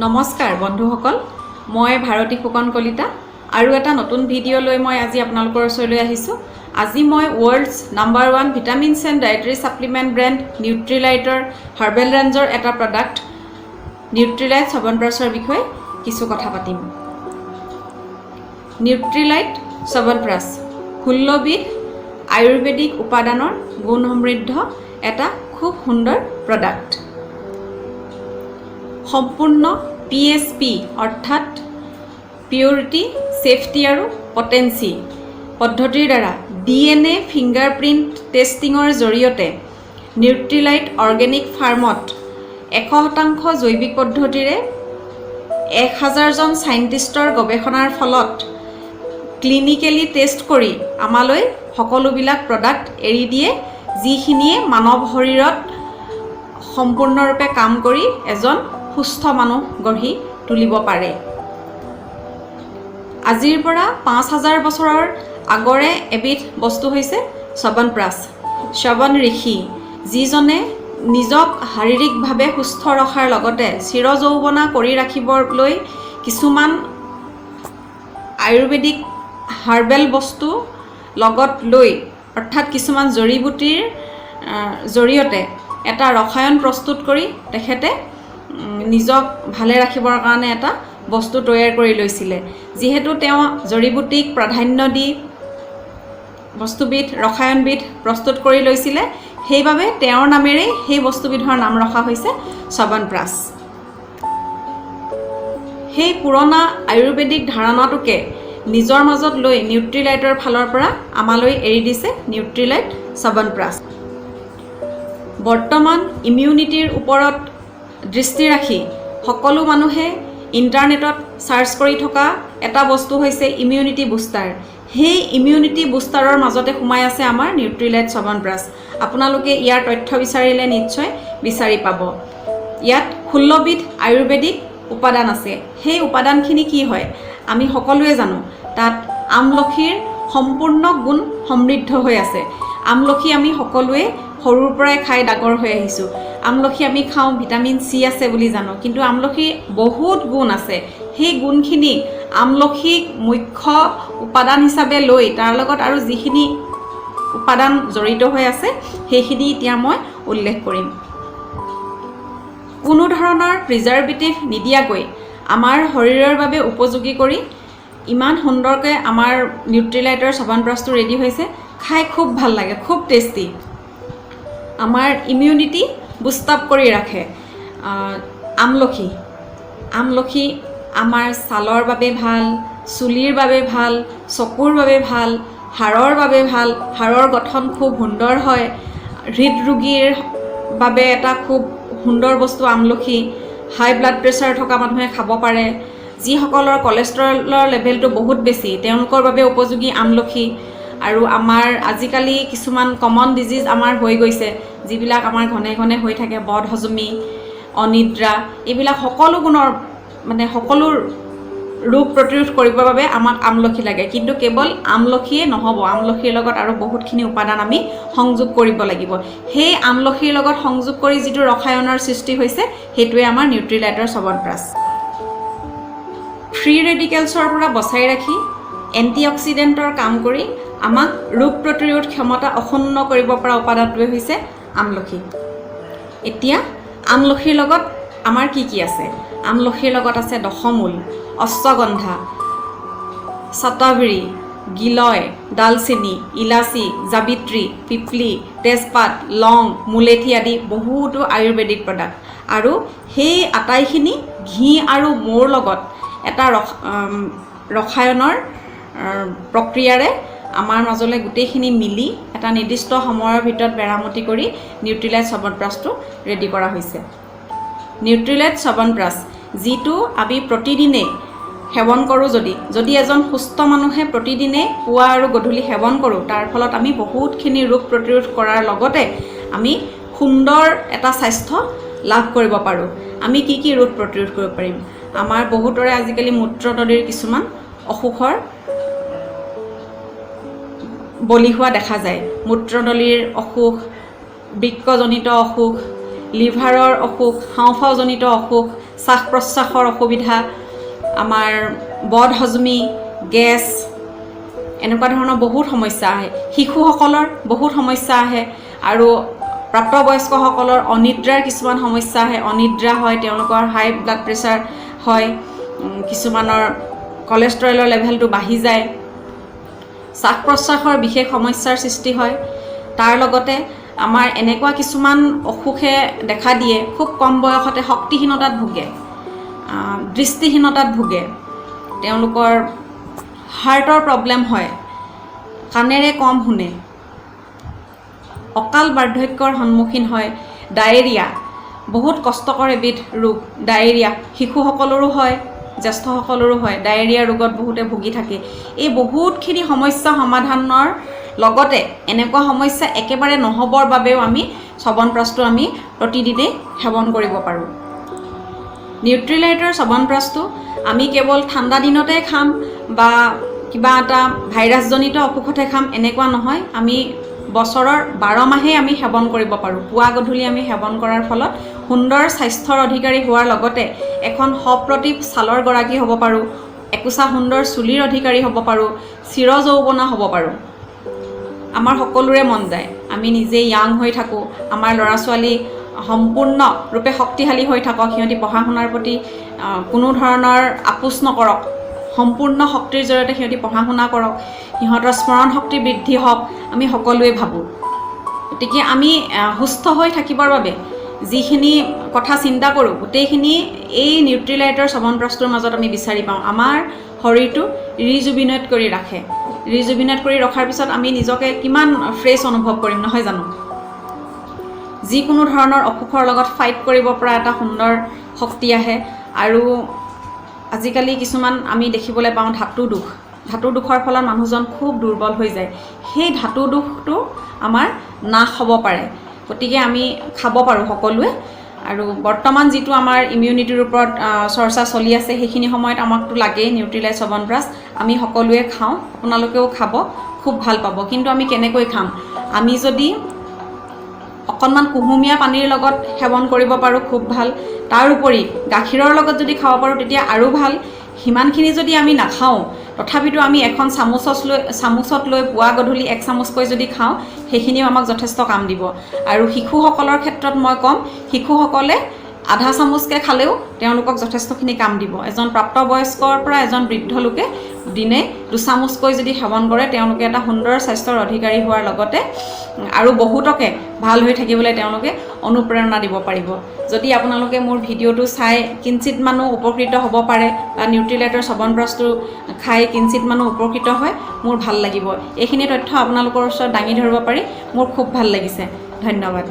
নমস্কাৰ বন্ধুসকল, মই ভাৰতী ফুকন কলিতা আৰু এটা নতুন ভিডিঅ' লৈ মই আজি আপোনালোকৰ ওচৰলৈ আহিছোঁ। আজি মই world's number 1 vitamins and dietary supplement brand নিউট্ৰিলাইটৰ হাৰ্বেল ৰেঞ্জৰ এটা প্ৰডাক্ট নিউট্ৰিলাইট চ্যৱনপ্ৰাছৰ বিষয়ে কিছু কথা পাতিম। নিউট্ৰিলাইট চ্যৱনপ্ৰাছ 16 বিধ আয়ুৰ্বেদিক উপাদানৰ গুণ সমৃদ্ধ এটা খুব সুন্দৰ প্ৰডাক্ট। সম্পূৰ্ণ PSP অৰ্থাৎ পিউৰিটি, সেফটি আৰু পটেন্সি পদ্ধতিৰ দ্বাৰা DNA ফিংগাৰপ্ৰিণ্ট টেষ্টিঙৰ জৰিয়তে নিউট্ৰিলাইট অৰ্গেনিক ফাৰ্মত 100% জৈৱিক পদ্ধতিৰে 1000 জন সাইণ্টিষ্টৰ গৱেষণাৰ ফলত ক্লিনিকেলি টেষ্ট কৰি আমালৈ সকলোবিলাক প্ৰডাক্ট এৰি দিয়ে, যিখিনিয়ে মানৱ শৰীৰত সম্পূৰ্ণৰূপে কাম কৰি এজন সুস্থ মানুহ গঢ়ি তুলিব পাৰে। আজিৰ পৰা 5000 বছৰৰ আগৰে এবিধ বস্তু হৈছে চ্যৱনপ্ৰাছ, শ্ৰৱণ ঋষি, যিজনে নিজক শাৰীৰিকভাৱে সুস্থ ৰখাৰ লগতে চিৰযৌৱনা কৰি ৰাখিবলৈ কিছুমান আয়ুৰ্বেদিক হাৰ্বেল বস্তু লগত লৈ অৰ্থাৎ কিছুমান জড়িবুটিৰ জৰিয়তে এটা ৰসায়ন প্ৰস্তুত কৰি তেখেতে নিজক ভালে ৰাখিবৰ কাৰণে এটা বস্তু তৈয়াৰ কৰি লৈছিলে। যিহেতু তেওঁ জড়িবুটিক প্ৰাধান্য দি বস্তুবিধ ৰসায়নবিধ প্ৰস্তুত কৰি লৈছিলে, সেইবাবে তেওঁৰ নামেৰেই সেই বস্তুবিধৰ নাম ৰখা হৈছে চ্যৱনপ্ৰাছ। সেই পুৰণা আয়ুৰ্বেদিক ধাৰণাটোকে নিজৰ মাজত লৈ নিউট্ৰিলাইটৰ ফালৰ পৰা আমালৈ এৰি দিছে নিউট্ৰিলাইট চ্যৱনপ্ৰাছ। বৰ্তমান ইমিউনিটিৰ ওপৰত দৃষ্টি ৰাখি সকলো মানুহে ইণ্টাৰনেটত চাৰ্চ কৰি থকা এটা বস্তু হৈছে ইমিউনিটি বুষ্টাৰ। সেই ইমিউনিটি বুষ্টাৰৰ মাজতে সোমাই আছে আমাৰ নিউট্ৰিলাইট চ্যৱনপ্ৰাছ। আপোনালোকে ইয়াৰ তথ্য বিচাৰিলে নিশ্চয় বিচাৰি পাব। ইয়াত 16 বিধ আয়ুৰ্বেদিক উপাদান আছে। সেই উপাদানখিনি কি হয় আমি সকলোৱে জানো। তাত আমলখিৰ সম্পূৰ্ণ গুণ সমৃদ্ধ হৈ আছে। আমলখি আমি সকলোৱে সৰুৰ পৰাই খাই ডাঙৰ হৈ আহিছোঁ। আমলখি আমি খাওঁ, ভিটামিন C আছে বুলি জানো, কিন্তু আমলখি বহুত গুণ আছে। সেই গুণখিনি আমলখিক মুখ্য উপাদান হিচাপে লৈ তাৰ লগত আৰু যিখিনি উপাদান জড়িত হৈ আছে সেইখিনি এতিয়া মই উল্লেখ কৰিম। কোনো ধৰণৰ প্ৰিজাৰ্ভেটিভ নিদিয়াকৈ আমাৰ শৰীৰৰ বাবে উপযোগী কৰি ইমান সুন্দৰকৈ আমাৰ নিউট্ৰিলাইটৰ চ্যৱনপ্ৰাছটো ৰেডি হৈছে। খাই খুব ভাল লাগে, খুব টেষ্টি। আমাৰ ইমিউনিটি বুষ্ট আপ কৰি ৰাখে। আমলখি আমাৰ ছালৰ বাবে ভাল, চুলিৰ বাবে ভাল, চকুৰ বাবে ভাল, হাড়ৰ বাবে ভাল। হাড়ৰ গঠন খুব সুন্দৰ হয়। হৃদৰোগীৰ বাবে এটা খুব সুন্দৰ বস্তু আমলখি। হাই ব্লাড প্ৰেছাৰ থকা মানুহে খাব পাৰে। যিসকলৰ কলেষ্ট্ৰলৰ লেভেলটো বহুত বেছি তেওঁলোকৰ বাবে উপযোগী আমলখি। আৰু আমাৰ আজিকালি কিছুমান কমন ডিজিজ আমাৰ হৈ গৈছে, যিবিলাক আমাৰ ঘনে ঘনে হৈ থাকে, বদহজমি, অনিদ্ৰা, এইবিলাক সকলো গুণৰ সকলো ৰোগ প্ৰতিৰোধ কৰিবৰ বাবে আমাক আমলখি লাগে। কিন্তু কেৱল আমলখিয়ে নহ'ব, আমলখিৰ লগত আৰু বহুতখিনি উপাদান আমি সংযোগ কৰিব লাগিব। সেই আমলখিৰ লগত সংযোগ কৰি যিটো ৰসায়নৰ সৃষ্টি হৈছে সেইটোৱে আমাৰ নিউট্ৰিলাইটৰ চ্যৱনপ্ৰাছ। ফ্ৰী ৰেডিকেলছৰ পৰা বচাই ৰাখি এণ্টিঅক্সিডেণ্টৰ কাম কৰি আমাক ৰোগ প্ৰতিৰোধ ক্ষমতা অক্ষুণ্ণ কৰিব পৰা উপাদানটোৱে হৈছে আমলখি। এতিয়া আমলখিৰ লগত আমাৰ কি কি আছে? আমলখিৰ লগত আছে দশমূল, অশ্বগন্ধা, শতাৱৰী, গিলয়, ডালচেনি, ইলাচি, জাবিত্ৰী, পিপলি, তেজপাত, লং, মুলেঠি আদি বহুতো আয়ুৰ্বেদিক প্ৰডাক্ট। আৰু সেই আটাইখিনি ঘি আৰু মৌৰ লগত এটা ৰসায়নৰ প্ৰক্ৰিয়াৰে আমাৰ মাজলৈ গোটেইখিনি মিলি এটা নিৰ্দিষ্ট সময়ৰ ভিতৰত মেৰামতি কৰি নিউট্ৰিলাইট চ্যৱনপ্ৰাছটো ৰেডি কৰা হৈছে। নিউট্ৰিলাইট চ্যৱনপ্ৰাছ যিটো আমি প্ৰতিদিনে সেৱন কৰোঁ, যদি এজন সুস্থ মানুহে প্ৰতিদিনে পুৱা আৰু গধূলি সেৱন কৰোঁ, তাৰ ফলত আমি বহুতখিনি ৰোগ প্ৰতিৰোধ কৰাৰ লগতে আমি সুন্দৰ এটা স্বাস্থ্য লাভ কৰিব পাৰোঁ। আমি কি কি ৰোগ প্ৰতিৰোধ কৰিব পাৰিম? আমাৰ বহুতৰে আজিকালি মূত্ৰনলীৰ কিছুমান অসুখৰ বলি হোৱা দেখা যায়। মূত্ৰনলীৰ অসুখ, বৃক্কজনিত অসুখ, লিভাৰৰ অসুখ, হাওঁফাওঁজনিত অসুখ, শ্বাস প্ৰশ্বাসৰ অসুবিধা, আমাৰ বদহজমি, গেছ, এনেকুৱা ধৰণৰ বহুত সমস্যা আহে। শিশুসকলৰ বহুত সমস্যা আহে আৰু প্ৰাপ্তবয়স্কসকলৰ অনিদ্ৰাৰ কিছুমান সমস্যা আহে। অনিদ্ৰা হয়, তেওঁলোকৰ হাই ব্লাড প্ৰেছাৰ হয়, কিছুমানৰ কলেষ্ট্ৰলৰ লেভেলটো বাঢ়ি যায়, শ্বাস প্ৰশ্বাসৰ বিশেষ সমস্যাৰ সৃষ্টি হয়। তাৰ লগতে আমাৰ এনেকুৱা কিছুমান অসুখে দেখা দিয়ে, খুব কম বয়সতে শক্তিহীনতাত ভোগে, দৃষ্টিহীনতাত ভোগে, তেওঁলোকৰ হাৰ্টৰ প্ৰব্লেম হয়, কাণেৰে কম শুনে, অকাল বাৰ্ধক্যৰ সন্মুখীন হয়, ডায়েৰিয়া, বহুত কষ্টকৰ এবিধ ৰোগ ডায়েৰিয়া, শিশুসকলৰো হয়, জ্যেষ্ঠসকলৰো হয়, ডায়েৰিয়া ৰোগত বহুতে ভুগি থাকে। এই বহুতখিনি সমস্যা সমাধানৰ লগতে এনেকুৱা সমস্যা একেবাৰে নহ'বৰ বাবেও আমি চ্যৱনপ্ৰাশটো আমি প্ৰতিদিনে সেৱন কৰিব পাৰোঁ। নিউট্ৰিলাইটৰ চ্যৱনপ্ৰাশটো আমি কেৱল ঠাণ্ডা দিনতে খাম বা কিবা এটা ভাইৰাছজনিত অসুখতে খাম এনেকুৱা নহয়। আমি বছৰৰ 12 মাহেই আমি সেৱন কৰিব পাৰোঁ। পুৱা গধূলি আমি সেৱন কৰাৰ ফলত সুন্দৰ স্বাস্থ্যৰ অধিকাৰী হোৱাৰ লগতে এখন সপ্ৰতিভ ছালৰ গৰাকী হ'ব পাৰোঁ, একোচা সুন্দৰ চুলিৰ অধিকাৰী হ'ব পাৰোঁ, চিৰ যৌৱনা হ'ব পাৰোঁ। আমাৰ সকলোৰে মন যায় আমি নিজে য়াং হৈ থাকোঁ, আমাৰ ল'ৰা ছোৱালী সম্পূৰ্ণৰূপে শক্তিশালী হৈ থাকক, সিহঁতি পঢ়া শুনাৰ প্ৰতি কোনো ধৰণৰ আপোচ নকৰক, সম্পূৰ্ণ শক্তিৰ জৰিয়তে সিহঁতি পঢ়া শুনা কৰক, সিহঁতৰ স্মৰণ শক্তি বৃদ্ধি হওক, আমি সকলোৱে ভাবোঁ। গতিকে আমি সুস্থ হৈ থাকিবৰ বাবে যিখিনি কথা চিন্তা কৰোঁ গোটেইখিনি এই নিউট্ৰিলাইটৰ চ্যৱনপ্ৰাশটোৰ মাজত আমি বিচাৰি পাওঁ। আমাৰ শৰীৰটো ৰিজুভিনেট কৰি ৰাখে। ৰিজুভিনেট কৰি ৰখাৰ পিছত আমি নিজকে কিমান ফ্ৰেছ অনুভৱ কৰিম, নহয় জানো? যিকোনো ধৰণৰ অসুখৰ লগত ফাইট কৰিব পৰা এটা সুন্দৰ শক্তি আহে। আৰু আজিকালি কিছুমান আমি দেখিবলৈ পাওঁ ধাতু দুখৰ ফলত মানুহজন খুব দুৰ্বল হৈ যায়। সেই ধাতু দুখটো আমাৰ নাশ হ'ব পাৰে। গতিকে আমি খাব পাৰোঁ সকলোৱে। আৰু বৰ্তমান যিটো আমাৰ ইমিউনিটিৰ ওপৰত চৰ্চা চলি আছে, সেইখিনি সময়ত আমাকতো লাগেই নিউট্ৰিলাইট চ্যৱনপ্ৰাশ। আমি সকলোৱে খাওঁ, আপোনালোকেও খাব, খুব ভাল পাব। কিন্তু আমি কেনেকৈ খাম? আমি যদি অকণমান কুহুমীয়া পানীৰ লগত সেৱন কৰিব পাৰোঁ খুব ভাল। তাৰ উপৰি গাখীৰৰ লগত যদি খাব পাৰোঁ তেতিয়া আৰু ভাল। সিমানখিনি যদি আমি নাখাওঁ তথাপিতো আমি এখন চামুচত লৈ পুৱা গধূলি 1 চামুচকৈ যদি খাওঁ সেইখিনিও আমাক যথেষ্ট কাম দিব। আৰু শিশুসকলৰ ক্ষেত্ৰত মই ক'ম, শিশুসকলে আধা চামুচকৈ খালেও তেওঁলোকক যথেষ্টখিনি কাম দিব। এজন প্ৰাপ্তবয়স্কৰ পৰা এজন বৃদ্ধ লোকে দিনে 2 চামুচকৈ যদি সেৱন কৰে তেওঁলোকে এটা সুন্দৰ স্বাস্থ্যৰ অধিকাৰী হোৱাৰ লগতে আৰু বহুতকে ভাল হৈ থাকিবলৈ তেওঁলোকে অনুপ্ৰেৰণা দিব পাৰিব। যদি আপোনালোকে মোৰ ভিডিঅ'টো চাই কিঞ্চিত মানুহ উপকৃত হ'ব পাৰে বা নিউট্ৰিলাইটৰ চ্যৱনপ্ৰাশটো খাই কিঞ্চিত মানুহ উপকৃত হয়, মোৰ ভাল লাগিব। এইখিনি তথ্য আপোনালোকৰ ওচৰত দাঙি ধৰিব পাৰি মোৰ খুব ভাল লাগিছে। ধন্যবাদ।